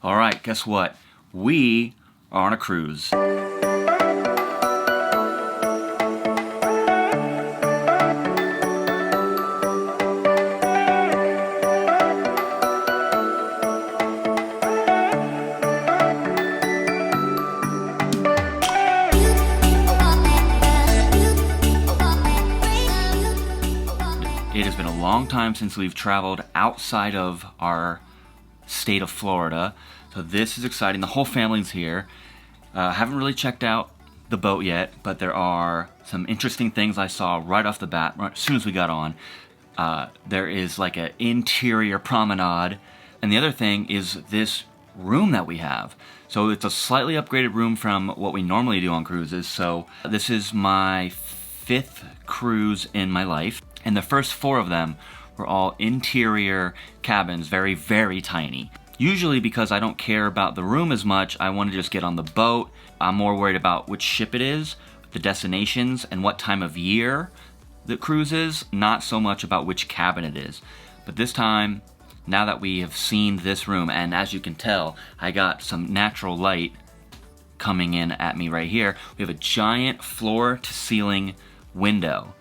All right, guess what? We are on a cruise. It has been a long time since we've traveled outside of our state of Florida, so this is exciting. The whole family's here. Haven't really checked out the boat yet, but there are some interesting things I saw right off the bat, right as soon as we got on. There is like an interior promenade, and the other thing is this room that we have. So it's a slightly upgraded room from what we normally do on cruises. So this is my 5th cruise in my life, and the first 4 of them were all interior cabins, very, very tiny. Usually because I don't care about the room as much, I want to just get on the boat. I'm more worried about which ship it is, the destinations, and what time of year the cruise is, not so much about which cabin it is. But this time, now that we have seen this room, and as you can tell, I got some natural light coming in at me right here. We have a giant floor-to-ceiling window.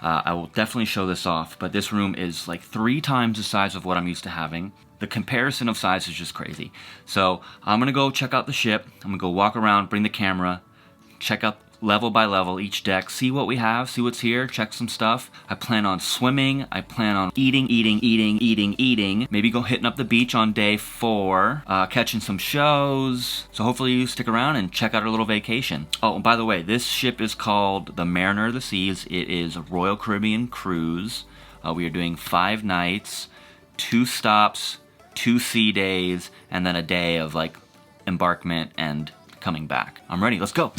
I will definitely show this off, but this room is like 3 times the size of what I'm used to having. The comparison of size is just crazy. So I'm gonna go check out the ship. I'm gonna go walk around, bring the camera, check out level by level each deck, see what we have, see what's here, check some stuff. I plan on swimming. I plan on eating. Maybe go hitting up the beach on day 4, catching some shows. So hopefully you stick around and check out our little vacation. Oh, and by the way, this ship is called the Mariner of the Seas. It is a Royal Caribbean cruise. We are doing 5 nights, 2 stops, 2 sea days, and then a day of like embarkment and coming back. I'm ready, let's go.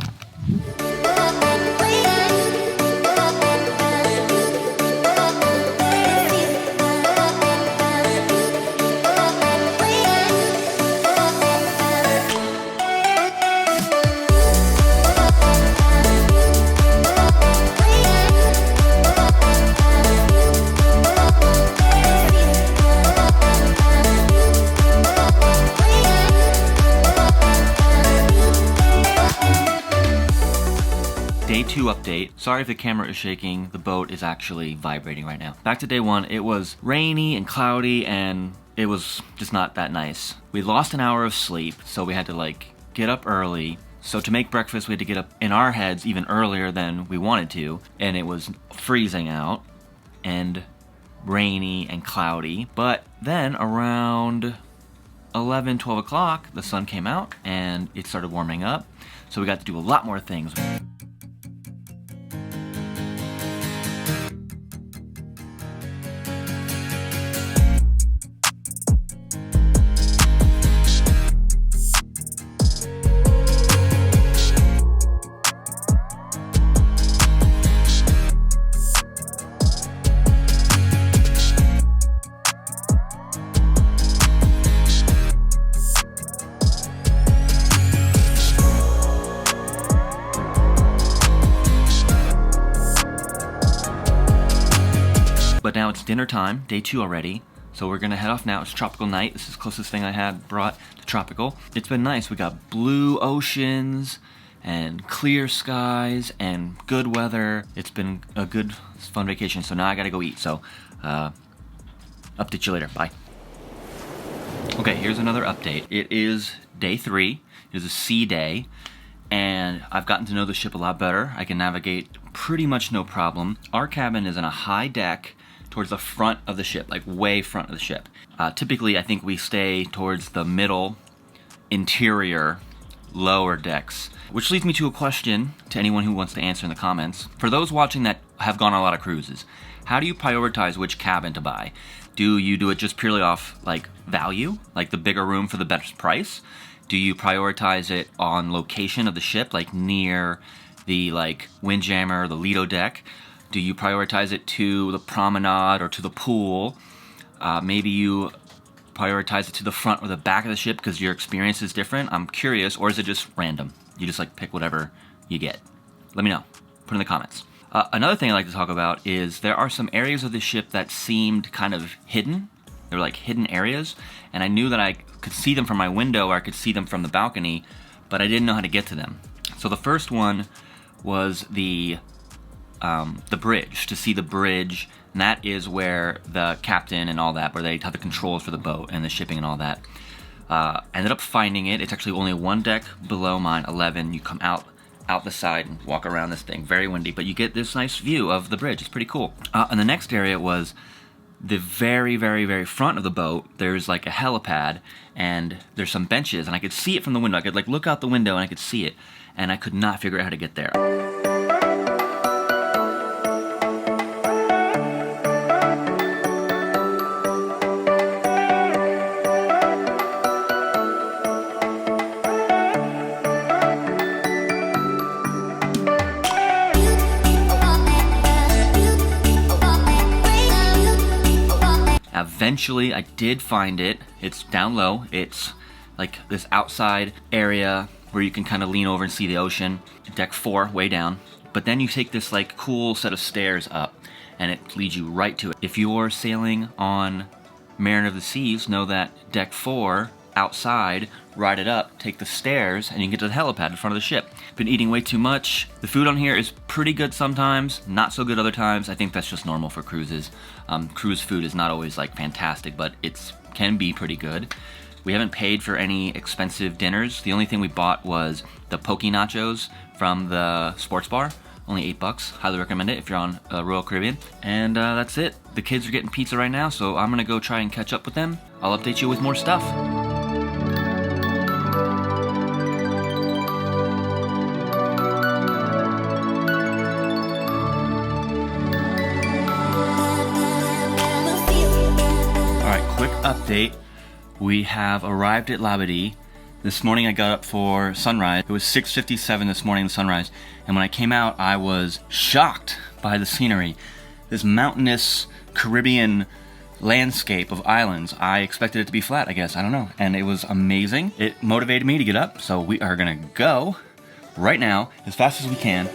Day 2 update. Sorry if the camera is shaking, the boat is actually vibrating right now. Back to day 1, it was rainy and cloudy and it was just not that nice. We lost an hour of sleep, so we had to like get up early. So to make breakfast, we had to get up in our heads even earlier than we wanted to, and it was freezing out and rainy and cloudy. But then around 11, 12 o'clock, the sun came out and it started warming up. So we got to do a lot more things. But now it's dinner time, day 2 already. So we're gonna head off now. It's tropical night. This is the closest thing I had brought to tropical. It's been nice. We got blue oceans and clear skies and good weather. It's been a good, fun vacation. So now I gotta go eat. So update you later. Bye. Okay, here's another update. It is day 3. It is a sea day. And I've gotten to know the ship a lot better. I can navigate pretty much no problem. Our cabin is in a high deck towards the front of the ship, like way front of the ship. Typically, I think we stay towards the middle, interior, lower decks. Which leads me to a question to anyone who wants to answer in the comments. For those watching that have gone on a lot of cruises, how do you prioritize which cabin to buy? Do you do it just purely off like value, like the bigger room for the best price? Do you prioritize it on location of the ship, like near the like windjammer, the Lido deck? Do you prioritize it to the promenade or to the pool? Maybe you prioritize it to the front or the back of the ship because your experience is different. I'm curious, or is it just random? You just like pick whatever you get. Let me know. Put in the comments. Another thing I'd like to talk about is there are some areas of the ship that seemed kind of hidden. They were like hidden areas, and I knew that I could see them from my window or I could see them from the balcony, but I didn't know how to get to them. So the first one was the bridge, to see the bridge, and that is where the captain and all that, where they have the controls for the boat and the shipping and all that. Ended up finding it. It's actually only one deck below mine, 11. You come out the side and walk around this thing. Very windy, but you get this nice view of the bridge. It's pretty cool. And the next area was the very, very, very front of the boat. There's like a helipad, and there's some benches, and I could see it from the window. I could like look out the window and I could see it, and I could not figure out how to get there. Eventually, I did find it. It's down low. It's like this outside area where you can kind of lean over and see the ocean. Deck 4, way down. But then you take this like cool set of stairs up, and it leads you right to it. If you're sailing on Mariner of the Seas, know that deck 4, outside, ride it up, take the stairs, and you can get to the helipad in front of the ship. Been eating way too much. The food on here is pretty good sometimes, not so good other times. I think that's just normal for cruises. Cruise food is not always like fantastic, but it can be pretty good. We haven't paid for any expensive dinners. The only thing we bought was the poke nachos from the sports bar. Only $8. Highly recommend it if you're on Royal Caribbean. And that's it. The kids are getting pizza right now, so I'm gonna go try and catch up with them. I'll update you with more stuff. Quick update, we have arrived at Labadee. This morning I got up for sunrise. It was 6:57 this morning, the sunrise, and when I came out I was shocked by the scenery. This mountainous Caribbean landscape of islands. I expected it to be flat, I guess, I don't know, and it was amazing. It motivated me to get up, so we are gonna go right now as fast as we can.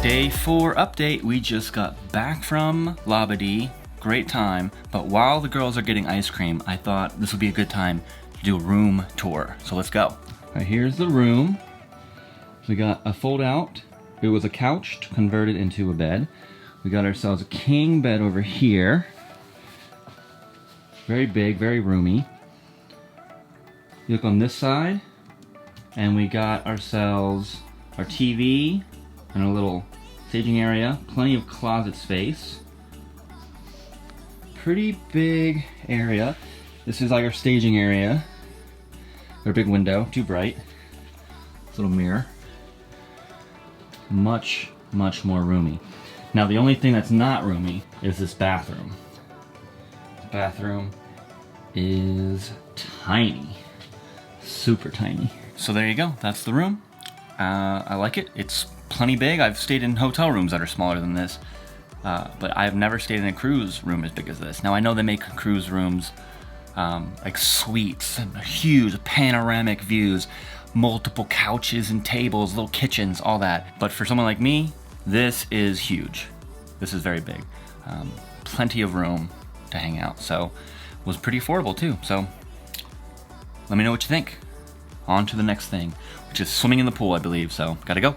Day 4 update, we just got back from Labadee, great time, but while the girls are getting ice cream, I thought this would be a good time to do a room tour, so let's go. All right, here's the room. We got a fold out, it was a couch converted into a bed. We got ourselves a king bed over here. Very big, very roomy. You look on this side, and we got ourselves our TV, and a little staging area, plenty of closet space. Pretty big area. This is like our staging area. Our big window, too bright. This little mirror. Much, much more roomy. Now the only thing that's not roomy is this bathroom. The bathroom is tiny. Super tiny. So there you go, that's the room. I like it. It's plenty big. I've stayed in hotel rooms that are smaller than this, but I've never stayed in a cruise room as big as this. Now I know they make cruise rooms like suites, huge panoramic views, multiple couches and tables, little kitchens, all that. But for someone like me, this is huge. This is very big. Plenty of room to hang out. So it was pretty affordable too. So let me know what you think. On to the next thing, which is swimming in the pool, I believe. So gotta go.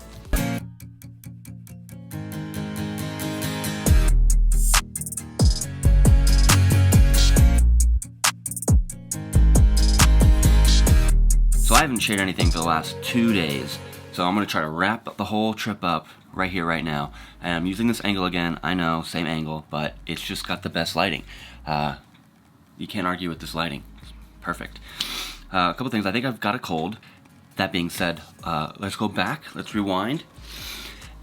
So I haven't shared anything for the last 2 days, so I'm gonna try to wrap the whole trip up right here, right now. And I'm using this angle again. I know, same angle, but it's just got the best lighting. You can't argue with this lighting. It's perfect. A couple things. I think I've got a cold. That being said, let's go back. Let's rewind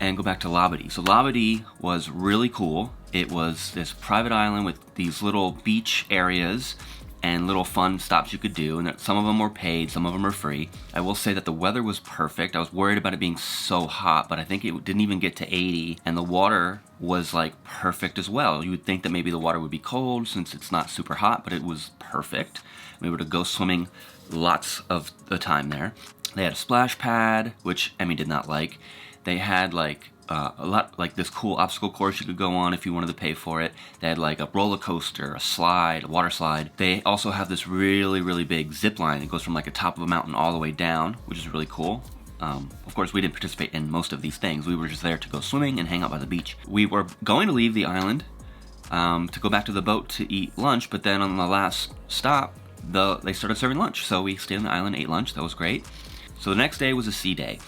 and go back to Labadee. So Labadee was really cool. It was this private island with these little beach areas, and little fun stops you could do, and some of them were paid, some of them were free. I will say that the weather was perfect. I was worried about it being so hot, but I think it didn't even get to 80, and the water was like perfect as well. You would think that maybe the water would be cold since it's not super hot, but it was perfect. We were able to go swimming lots of the time there. They had a splash pad, which Emmy did not like. They had like a lot, like this cool obstacle course you could go on if you wanted to pay for it. They had like a roller coaster, a slide, a water slide. They also have this really, really big zip line that goes from like the top of a mountain all the way down, which is really cool. Of course, we didn't participate in most of these things. We were just there to go swimming and hang out by the beach. We were going to leave the island to go back to the boat to eat lunch, but then on the last stop, they started serving lunch. So we stayed on the island, ate lunch. That was great. So the next day was a sea day,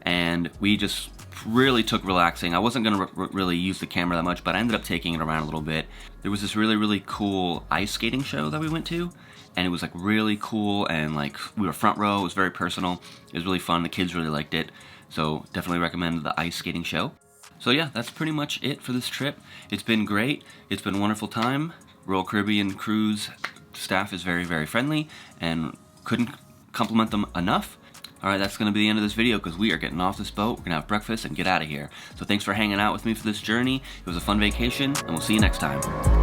and we just really took relaxing. I wasn't going to really use the camera that much, but I ended up taking it around a little bit. There was this really, really cool ice skating show that we went to, and it was like really cool, and like we were front row. It was very personal. It was really fun. The kids really liked it, so definitely recommend the ice skating show. So yeah, that's pretty much it for this trip. It's been great. It's been a wonderful time. Royal Caribbean Cruise staff is very, very friendly, and couldn't compliment them enough. Alright, that's going to be the end of this video because we are getting off this boat. We're going to have breakfast and get out of here. So thanks for hanging out with me for this journey. It was a fun vacation, and we'll see you next time.